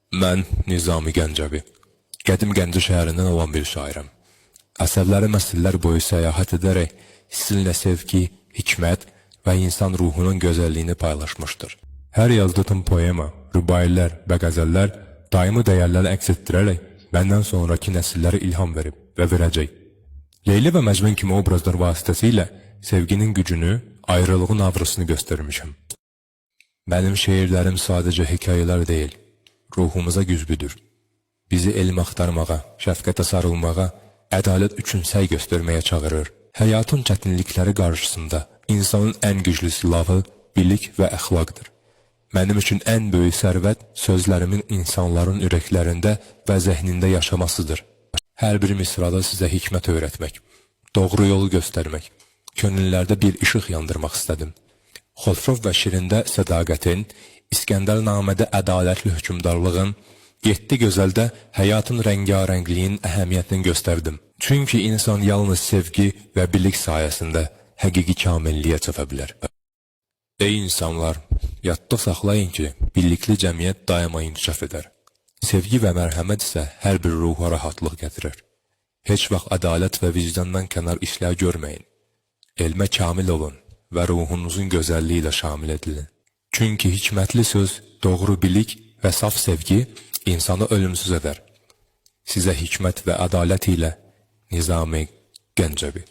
Mən Nizami Gəncəvi, qədim Gəncə şəhərindən olan bir şairəm. Əsərlərim əsrlər boyu səyahət edərək sizinlə sevgi, hikmət və insan ruhunun gözəlliyini paylaşmışdır. Hər yazdığım poema, rübailər və qəzəllər daimi dəyərləri əks etdirərək məndən sonraki nəsillərə ilham verib və verəcək. Leyli və Məcnun kimi obrazlar vasitəsilə sevginin gücünü, ayrılığın ağrısını göstərmişəm. Mənim şeirlərim sadəcə hekayələr deyil, ruhumuza güzgüdür. Bizi elm axtarmağa, şəfqətə sarılmağa, ədalət üçün səy göstərməyə çağırır. Həyatın çətinlikləri qarşısında insanın ən güclü silahı bilik və əxlaqdır. Mənim üçün ən böyük sərvət sözlərimin insanların ürəklərində və zehnində yaşamasıdır. Hər bir misrada sizə hikmət öyrətmək, doğru yolu göstərmək, könüllərdə bir işıq yandırmaq istədim. Xosrov və Şirində sədaqətin, İskəndərnamədə ədalətli hökmdarlığın, 7 gözəldə həyatın rəngarəngliyin əhəmiyyətini göstərdim. Çünki insan yalnız sevgi və bilik sayəsində həqiqi kamilliyə çata bilər. Ey insanlar, yadda saxlayın ki, birlikli cəmiyyət daima inkişaf edər. Sevgi və mərhəmət isə hər bir ruha rahatlıq gətirir. Heç vaxt ədalət və vicdandan kənar işlər görməyin. Elmə kamil olun və ruhunuzun gözəlliyi ilə şamil edilin. Çünki hikmətli söz, doğru bilik və saf sevgi insanı ölümsüz edər. Sizə hikmət və ədalət ilə Nizami Gəncəvi.